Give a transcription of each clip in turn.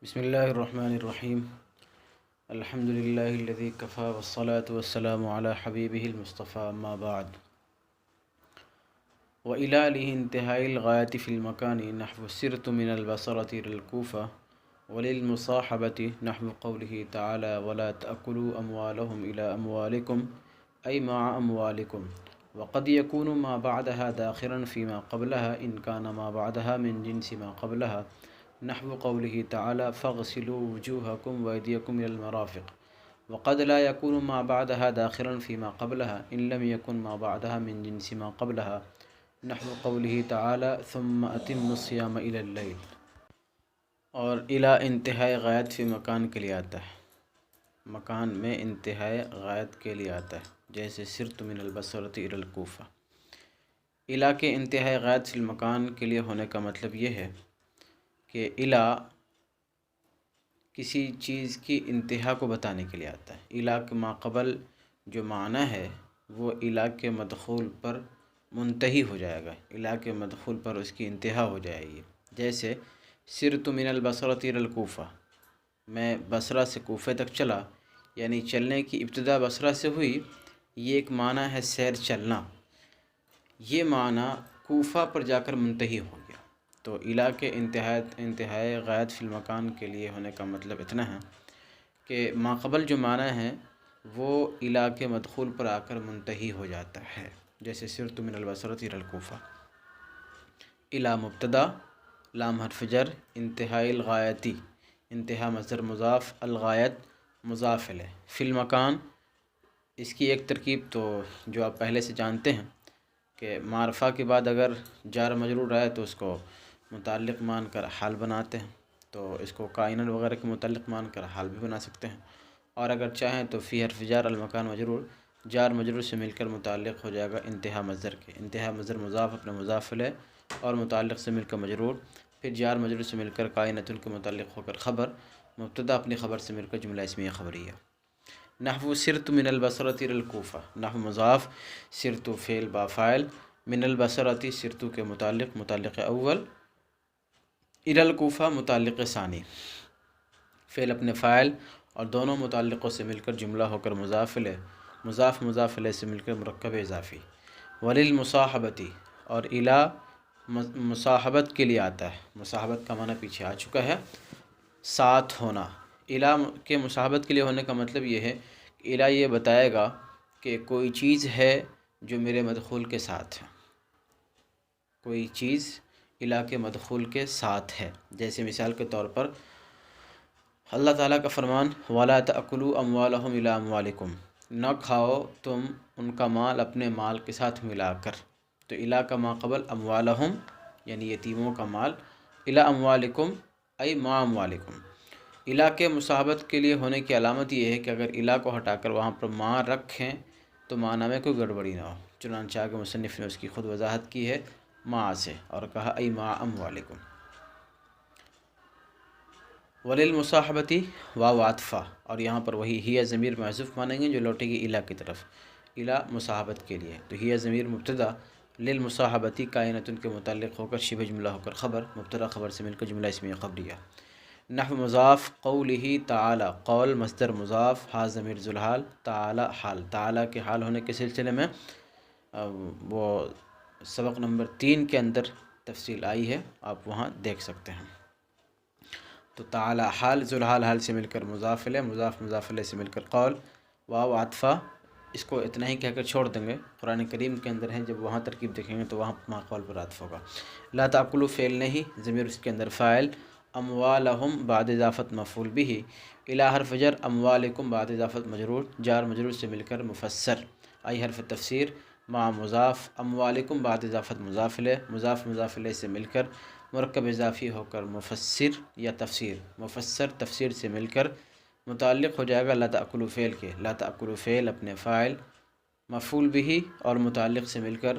بسم الله الرحمن الرحيم. الحمد لله الذي كفى والصلاة والسلام على حبيبه المصطفى أما بعد. وإلى انتهاء الغاية في المكان نحو سرت من البصرة إلى الكوفة، وللمصاحبة نحو قوله تعالى ولا تأكلوا أموالهم إلى أموالكم أي مع أموالكم. وقد يكون ما بعدها داخلا فيما قبلها إن كان ما بعدها من جنس ما قبلها نحو قوله تعالى فاغسلوا وجوهكم وأيديكم إلى المرافق. وقد لا يكون ما بعدها داخلا فيما قبلها إن لم يكن ما بعدها من جنس ما قبلها نحو قوله تعالى ثم أتم الصيام إلى الليل. اور الى انتہائی غایت فی مکان کے لیے آتا ہے، مکان میں انتہائی غایت کے لیے آتا ہے، جیسے سرت من البصرۃ الی الکوفہ۔ الى کے انتہائی غایت فی المکان کے لیے ہونے کا مطلب یہ ہے کہ الى کسی چیز کی انتہا کو بتانے کے لیے آتا ہے۔ الى کے ما قبل جو معنی ہے وہ الى کے مدخول پر منتہی ہو جائے گا، الى کے مدخول پر اس کی انتہا ہو جائے گی۔ جیسے سرت من البصرۃ الی الکوفہ، میں بصرہ سے کوفے تک چلا، یعنی چلنے کی ابتدا بصرہ سے ہوئی، یہ ایک معنی ہے سیر چلنا، یہ معنی کوفہ پر جا کر منتہی ہو گیا۔ تو الہ کے انتہائی غایت فی المکان کے لیے ہونے کا مطلب اتنا ہے کہ ماقبل جو معنی ہے وہ الہ کے مدخول پر آ کر منتہی ہو جاتا ہے، جیسے سرت من البصرۃ الی الکوفہ۔ الہ مبتدا، لام حرف جر، انتہائی الغایتی، انتہا مصدر مضاف، الغایت مضاف الیہ، فی المکان اس کی ایک ترکیب تو جو آپ پہلے سے جانتے ہیں کہ معرفہ کے بعد اگر جار مجرور آئے تو اس کو متعلق مان کر حال بناتے ہیں، تو اس کو کائناً وغیرہ کے متعلق مان کر حال بھی بنا سکتے ہیں، اور اگر چاہیں تو فی حرف جار المکان مجرور، جار مجرور سے مل کر متعلق ہو جائے گا انتہا مصدر کے، انتہا مصدر مضاف اپنے مضاف الیہ اور متعلق سے مل کر مجرور، پھر جار مجرور سے مل کر کائنۃ کے متعلق ہو کر خبر، مبتدا اپنی خبر سے مل کر جملہ اسمیہ خبریہ۔ نحو سرت من البصرۃ الی الکوفہ، نحو مضاف، سرت فعل با فاعل، من البصرۃ سرت کے متعلق اول، الی الکوفہ متعلق ثانی، فعل اپنے فاعل اور دونوں متعلقوں سے مل کر جملہ ہو کر مضاف الیہ، مضاف الیہ سے مل کر مرکب اضافی۔ وللمصاحبۃ، اور الی مصاحبت کے لیے آتا ہے، مصاحبت کا معنی پیچھے آ چکا ہے، ساتھ ہونا۔ الی کے مصاحبت کے لیے ہونے کا مطلب یہ ہے کہ الی یہ بتائے گا کہ کوئی چیز ہے جو میرے مدخول کے ساتھ ہے، کوئی چیز الی کے مدخول کے ساتھ ہے۔ جیسے مثال کے طور پر اللہ تعالیٰ کا فرمان وَلَا تَأْكُلُوا أَمْوَالَهُمْ إِلَىٰ أَمْوَالِكُمْ، نہ کھاؤ تم ان کا مال اپنے مال کے ساتھ ملا کر۔ تو الی کا ما قبل اموالہم یعنی یتیموں کا مال، الی اموالکم ای ما اموالکم۔ الی کے مصاحبت کے لیے ہونے کی علامت یہ ہے کہ اگر الی کو ہٹا کر وہاں پر ما رکھیں تو معنی میں کوئی گڑبڑی نہ ہو، چنانچہ آگے مصنف نے اس کی خود وضاحت کی ہے ما سے، اور کہا ای ما اموالکم۔ وللمصاحبۃ واو عطفہ، اور یہاں پر وہی ہی ضمیر محذوف مانیں گے جو لوٹے گی الی کی طرف، الی مصاحبت کے لیے، تو ہی ضمیر مبتدا، للمصاحبۃ کائنۃ کے متعلق ہو کر شبہ جملہ ہو کر خبر، مبتدا خبر سے مل کر جملہ اسمیہ خبریہ۔ نحو مضاف قولہ تعالی، قول مصدر مضاف، ہا ضمیر ذوالحال، تعالی حال، تعالی کے حال ہونے کے سلسلے میں وہ سبق نمبر 3 کے اندر تفصیل آئی ہے، آپ وہاں دیکھ سکتے ہیں۔ تو تعالی حال، ذوالحال حال سے مل کر مضاف الیہ، مضاف الیہ سے مل کر قول، واو عطفہ، اس کو اتنا ہی کہہ کر چھوڑ دیں گے، قرآن کریم کے اندر ہیں، جب وہاں ترکیب دیکھیں گے تو وہاں ما قول پر عطف ہوگا۔ لا تأکلوا فعل نہیں، ضمیر اس کے اندر فاعل، اموالہم بعد اضافت مفعول بہ، الی حرف جر، اموالکم بعد اضافت مجرور، جار مجرور سے مل کر مفسر، ای حرف تفسیر، مع مضاف، اموالکم بعد اضافت مضاف الیہ، مضاف الیہ سے مل کر مرکب اضافی ہو کر مفسر یا تفسیر، مفسر تفسیر سے مل کر متعلق ہو جائے گا لا تأکلوا فعل کے، لا تأکلوا فعل اپنے فاعل، مفعول بہ اور متعلق سے مل کر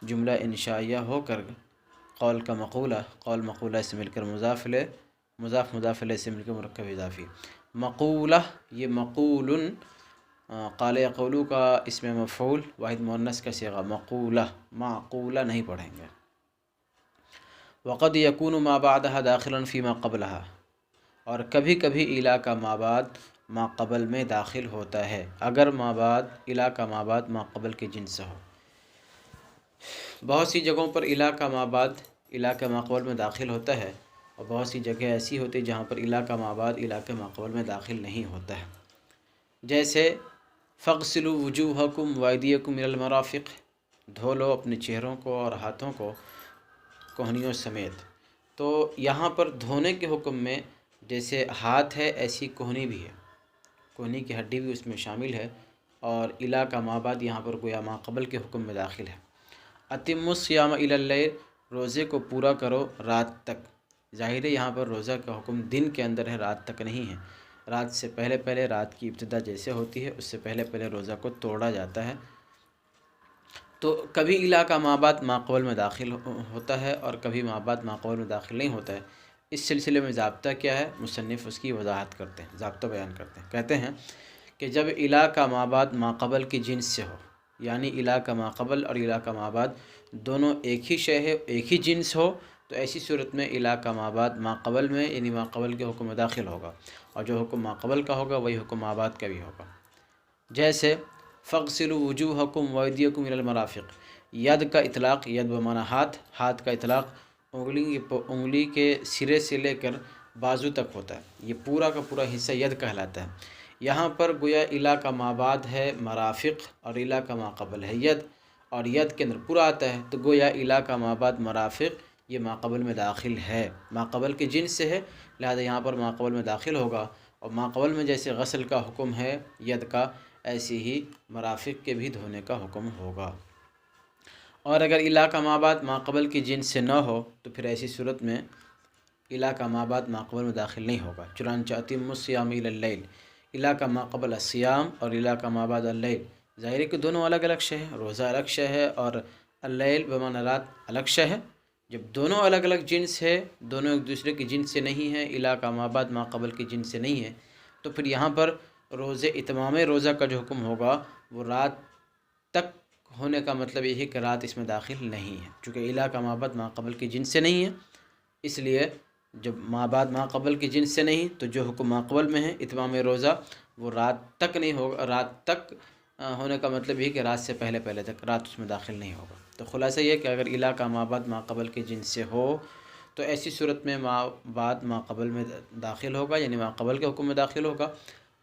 جملہ انشائیہ ہو کر قول کا مقولہ، قول مقولہ سے مل کر مضاف الیہ، مضاف الیہ سے مل کر مرکب اضافی۔ مقولہ، یہ مقول، قال یقول کا اسم مفعول، واحد مؤنث کا صیغہ، مقولہ، معقولہ نہیں پڑھیں گے۔ وقد یکون ما بعدها داخلا فیما قبلها، اور کبھی کبھی الا کا ما بعد ما قبل میں داخل ہوتا ہے اگر ما بعد الا کا ما بعد ما قبل کے جنس سے ہو۔ بہت سی جگہوں پر الا کا ما بعد الا کا ما قبل میں داخل ہوتا ہے، اور بہت سی جگہ ایسی ہوتی ہے جہاں پر الا کا ما بعد الا کے ما قبل میں داخل نہیں ہوتا ہے، جیسے فغسلوا وجوہکم وایدیکم الی المرافق، دھو لو اپنے چہروں کو اور ہاتھوں کو کوہنیوں سمیت۔ تو یہاں پر دھونے کے حکم میں جیسے ہاتھ ہے ایسی کوہنی بھی ہے، کوہنی کی ہڈی بھی اس میں شامل ہے، اور الا کا ما بعد یہاں پر گویا ما قبل کے حکم میں داخل ہے۔ اتم الصیام الی اللیل، روزے کو پورا کرو رات تک۔ ظاہر ہے یہاں پر روزہ کا حکم دن کے اندر ہے، رات تک نہیں ہے، رات سے پہلے پہلے، رات کی ابتدا جیسے ہوتی ہے اس سے پہلے پہلے روزہ کو توڑا جاتا ہے۔ تو کبھی الا کا ما بعد ما قبل میں داخل ہوتا ہے اور کبھی ما بعد ما قبل میں داخل نہیں ہوتا ہے۔ اس سلسلے میں ضابطہ کیا ہے، مصنف اس کی وضاحت کرتے ہیں، ضابطہ بیان کرتے ہیں۔ کہتے ہیں کہ جب الا کا ما بعد ما قبل کی جنس سے ہو، یعنی الا کا ما قبل اور الا کا ما بعد دونوں ایک ہی شے ہے، ایک ہی جنس ہو، تو ایسی صورت میں الا کا ما بعد ما قبل میں یعنی ما قبل کے حکم میں داخل ہوگا، اور جو حکم ما قبل کا ہوگا وہی حکم ما بعد کا بھی ہوگا۔ جیسے فغسلوا وجوہکم وایدیکم الی المرافق، ید کا اطلاق، ید بمعنی ہاتھ، ہاتھ کا اطلاق انگلی کے سرے سے لے کر بازو تک ہوتا ہے، یہ پورا کا پورا حصہ ید کہلاتا ہے۔ یہاں پر گویا الا کا ما بعد ہے مرافق اور الا کا ما قبل ہے ید، اور ید کے اندر پورا آتا ہے، تو گویا الا کا ما بعد مرافق یہ ما قبل میں داخل ہے، ما قبل کے جنس سے ہے، لہذا یہاں پر ما قبل میں داخل ہوگا، اور ما قبل میں جیسے غسل کا حکم ہے ید کا، ایسی ہی مرافق کے بھی دھونے کا حکم ہوگا۔ اور اگر الا کا ما بعد ما قبل کی جنس سے نہ ہو تو پھر ایسی صورت میں الا کا ما بعد ما قبل میں داخل نہیں ہوگا۔ چنانچہ اتم الصیام الی اللیل، الا کا ما قبل الصیام اور الا کا ما بعد اللیل، ظاہر ہے کہ دونوں الگ الگ شے ہیں، روزہ الگ شے ہے اور اللیل بمعنی رات الگ شے ہے۔ جب دونوں الگ الگ جنس ہے، دونوں ایک دوسرے کی جنس سے نہیں ہے، الا کا ما بعد ما قبل کی جنس سے نہیں ہے، تو پھر یہاں پر روزے اتمام روزہ کا جو حکم ہوگا وہ رات تک ہونے کا مطلب یہ ہے کہ رات اس میں داخل نہیں ہے، چونکہ الا کا ما بعد ما قبل کی جنس سے نہیں ہے، اس لیے جب ما بعد ما قبل کی جنس سے نہیں تو جو حکم ما قبل میں ہے اتمام روزہ وہ رات تک نہیں ہوگا، رات تک ہونے کا مطلب یہ کہ رات سے پہلے پہلے تک رات اس میں داخل نہیں ہوگا۔ تو خلاصہ یہ کہ اگر الا کا ما بعد ما قبل کے جنس سے ہو تو ایسی صورت میں ما بعد ما قبل میں داخل ہوگا، یعنی ما قبل کے حکم میں داخل ہوگا،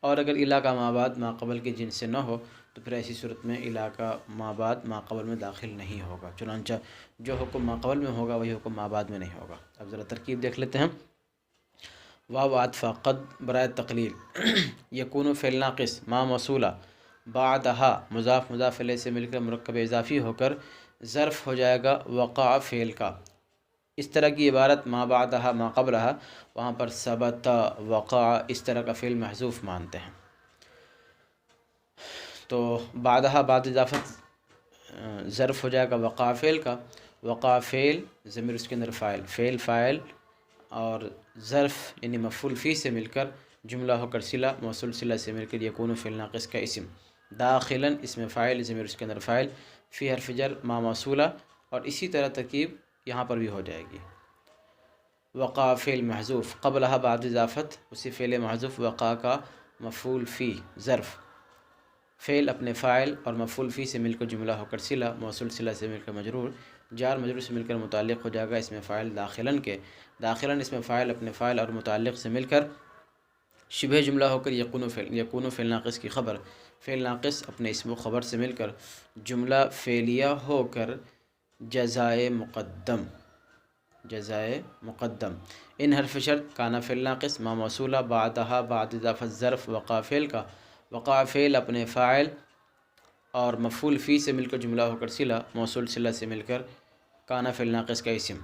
اور اگر الا کا ما بعد ما قبل کے جنس سے نہ ہو تو پھر ایسی صورت میں الا کا ما بعد ما قبل میں داخل نہیں ہوگا، چنانچہ جو حکم ما قبل میں ہوگا وہی حکم ما بعد میں نہیں ہوگا۔ اب ذرا ترکیب دیکھ لیتے ہیں۔ واو عطف قد برائے تقلیل، یکون فعل ناقص ما موصولہ بعدها مضاف مضاف الیہ سے مل کر مرکب اضافی ہو کر ظرف ہو جائے گا وقع فعل کا۔ اس طرح کی عبارت ما بعدها ما قبلها، وہاں پر ثبت وقع اس طرح کا فعل محذوف مانتے ہیں۔ تو بعدها بعد اضافت ظرف ہو جائے گا وقع فعل کا، وقع فعل ضمیر اس کے اندر فاعل، فعل فاعل اور ظرف یعنی مفعول فی سے مل کر جملہ ہو کر صلہ، موصول صلہ سے مل کر یکون فعل ناقص کا اسم، داخلاً اسم فاعل ضمیر اس کے اندر فاعل، فی حرف جر ما موصولہ، اور اسی طرح ترکیب یہاں پر بھی ہو جائے گی۔ وقع فعل محذوف قبلها بعد اضافت، اسی فعل محذوف وقع کا مفعول فی ظرف، فعل اپنے فاعل اور مفعول فی سے مل کر جملہ ہو کر صلہ، موصول صلہ سے مل کر مجرور، جار مجرور سے مل کر متعلق ہو جائے گا اسم فاعل داخلاً کے، داخلاً اسم فاعل اپنے فاعل اور متعلق سے مل کر شبہ جملہ ہو کر یکون فعل ناقص کی خبر، فعل ناقص اپنے اسم و خبر سے مل کر جملہ فعلیہ ہو کر جزائے مقدم، جزائے مقدم، ان حرف شرط کانا فعل ناقص ما موصولہ بعدها بعد اضافت ظرف وقع فعل کا، وقع فعل اپنے فاعل اور مفعول فی سے مل کر جملہ ہو کر صلہ، موصول صلہ سے مل کر کانا فعل ناقص کا اسم،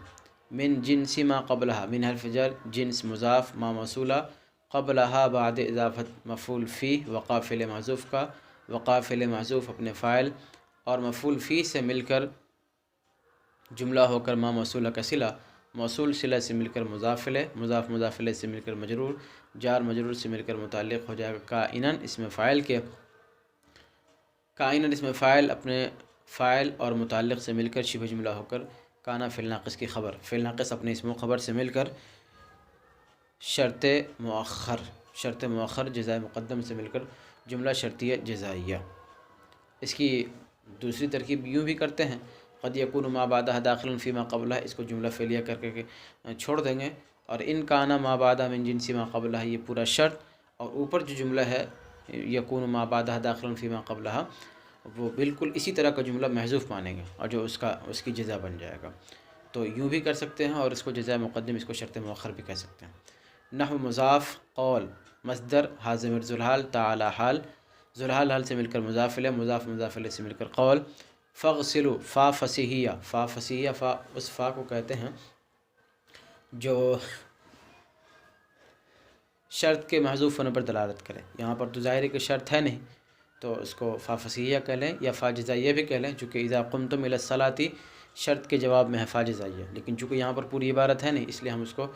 من جنس ما قبلها، من حرف جر جنس مضاف ما موصولہ قبلها بعد اضافت مفعول فی وقع فعل محذوف کا، وقع فعل محذوف اپنے فاعل اور مفعول فی سے مل کر جملہ ہو کر ما موصولہ کا صلہ، موصول صلہ سے مل کر مضاف الیہ، مضاف مضاف الیہ سے مل کر مجرور، جار مجرور سے مل کر متعلق ہو جائے گا کائناً اسم فاعل کے، کائناً اسم فاعل اپنے فاعل اور متعلق سے مل کر شبہ جملہ ہو کر کانا فعل ناقص کی خبر، فعل ناقص اپنے اسم و خبر سے مل کر شرط مؤخر، شرط مؤخر جزائے مقدم سے مل کر جملہ شرطیہ جزائیہ۔ اس کی دوسری ترکیب یوں بھی کرتے ہیں، قد یکون ما بعدہ داخل فی ما قبلہ، اس کو جملہ فعلیہ کر کے چھوڑ دیں گے، اور ان کان ما بعدہ من جنس ما قبلہ، یہ پورا شرط، اور اوپر جو جملہ ہے یکون ما بعدہ داخل فی ما قبلہ، وہ بالکل اسی طرح کا جملہ محذوف مانیں گے، اور جو اس کی جزا بن جائے گا۔ تو یوں بھی کر سکتے ہیں، اور اس کو جزائے مقدم، اس کو شرط مؤخر بھی کہہ سکتے ہیں۔ نحو مضاف، قول، مصدر، حاضر ذوالحال، تعالی حال، ذوالحال حال سے مل کر مضاف الیہ، مضاف مضاف الیہ سے مل کر قول، فاغسلوا، فا فصیحیہ، فا فصیحیہ، فا اس فا کو کہتے ہیں جو شرط کے محذوف ہونے پر دلالت کرے۔ یہاں پر تو ظاہر ہے کہ شرط ہے نہیں، تو اس کو فا فصیحیہ کہہ لیں یا فا جزائیہ بھی کہہ لیں، چونکہ اذا قمتم الی الصلاۃ شرط کے جواب میں ہے فا جزائیہ، لیکن چونکہ یہاں پر پوری عبارت ہے نہیں، اس لیے ہم اس کو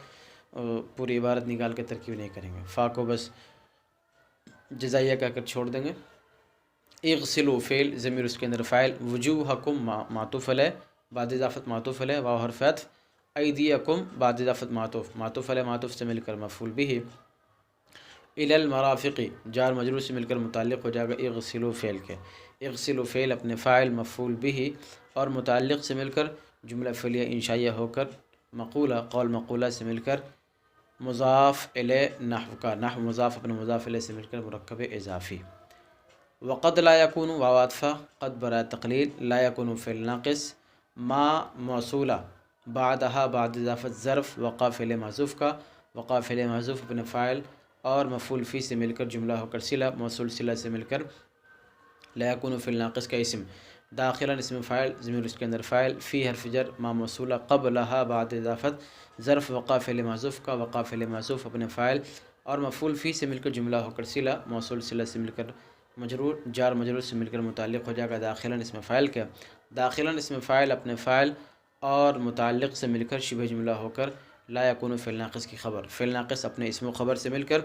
پوری عبارت نکال کے ترکیب نہیں کریں گے، فا کو بس جزائیہ کہہ کر چھوڑ دیں گے۔ اغسلوا فعل، ضمیر اس کے اندر فاعل، وجوہکم معطوف علیہ، بعد اضافت معطوف علیہ، واو حرف عطف، ایدیکم بعد اضافت معطوف علیہ، معطوف سے مل کر مفعول بھی، الی المرافق جار مجرور سے مل کر متعلق ہو جائے گا اغسلوا فعل کے، اغسلوا فعل اپنے فاعل مفعول بھی اور متعلق سے مل کر جملہ فعلیہ انشائیہ ہو کر مقولہ، قول مقولہ سے مل کر مضاف الیہ، نحو کا نحو مضاف اپنے مضاف الیہ سے مل کر مرکب اضافی۔ وقد لا یکون، واو عطفہ، قد برائے تقلیل، لا یکون فعل ناقص، ما موصولہ، بعدہا بعد اضافت ظرف، وقع فعل محذوف کا، وقع فعل محذوف اپنے فاعل اور مفعول فی سے مل کر جملہ ہو کر صلہ، موصول صلہ سے مل کر لا یکون فعل ناقص کا اسم، داخلا اسم فاعل، ضمیر اس کے اندر فاعل، فی حرف جر، ما موصولہ، قبلہا بعد اضافت ظرف، وقع فعل محذوف کا، وقع فعل محذوف اپنے فاعل اور مفعول فی سے مل کر جملہ ہو کر صلہ، موصول صلہ سے مل کر مجرور، جار مجرور سے مل کر متعلق ہو جائے گا داخلا اسم فاعل کے، داخلا اسم فاعل اپنے فاعل اور متعلق سے مل کر شبہ جملہ ہو کر لا یکون فعل ناقص کی خبر، فعل ناقص اپنے اسم و خبر سے مل کر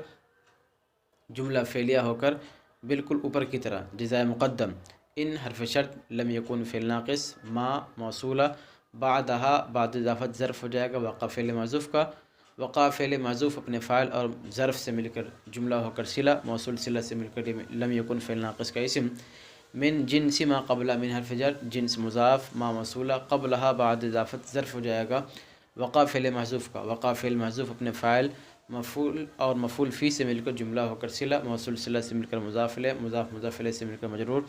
جملہ فعلیہ ہو کر بالکل اوپر کی طرح جزائے مقدم، ان حرف شرط، لم یکن فعل ناقص، ما موصولہ، بعدہا بعد اضافت ظرف ہو جائے گا، وقع فعل محذوف کا، وقع فعل محذوف اپنے فاعل اور ظرف سے مل کر جملہ ہو کر صلہ، موصول صلہ سے مل کر لم یکن فعل ناقص کا اسم، من جنس ما قبلہ، من حرف جر، جنس مضاف، ما موصولہ، قبلہا بعد اضافت ظرف ہو جائے گا، وقع فعل محذوف کا، وقع فعل محذوف اپنے فاعل، مفعول اور مفعول فی سے مل کر جملہ ہو کر صلہ، موصول صلہ سے مل کر مضاف الیہ، مضاف مضاف الیہ سے مل کر مجرور،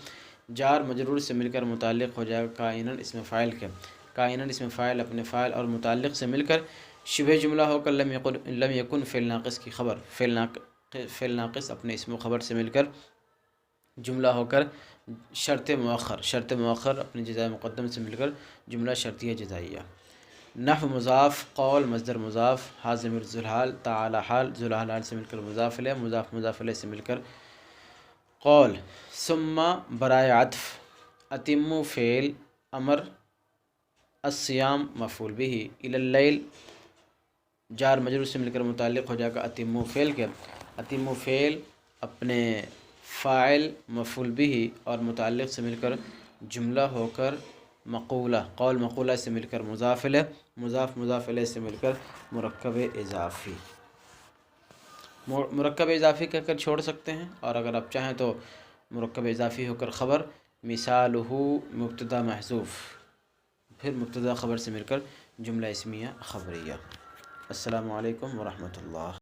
جار مجرور سے مل کر متعلق ہو جائے گا کائناً اسم فاعل کے، کائناً اسم فاعل اپنے فاعل اور متعلق سے مل کر شبہ جملہ ہو کر لم یکن فعل ناقص کی خبر، فعل ناقص اپنے اسم و خبر سے مل کر جملہ ہو کر شرط مؤخر، شرط مؤخر اپنے جزائے مقدم سے مل کر جملہ شرطیہ جزائیہ۔ نحو مضاف، قول، مصدر مضاف، حاضر ذوالحال، تعالی حال، ذوالحال حال سے مل کر مضاف الیہ، مضاف مضاف الیہ سے مل کر قول، ثم برائے عطف، اتموا فعل امر، الصیام مفعول بھی، الی اللیل جار مجرور سے مل کر متعلق ہو جائے گا اتموا فعل کے، اتموا فعل اپنے فاعل مفعول بھی اور متعلق سے مل کر جملہ ہو کر مقولہ، قول مقولہ سے مل کر مضاف الیہ، مضاف مضاف الیہ سے مل کر مرکب اضافی، مرکب اضافی کہہ کر چھوڑ سکتے ہیں، اور اگر آپ چاہیں تو مرکب اضافی ہو کر خبر، مثالہ مبتدا محذوف، پھر مبتدا خبر سے مل کر جملہ اسمیہ خبریہ۔ السلام علیکم ورحمۃ اللہ۔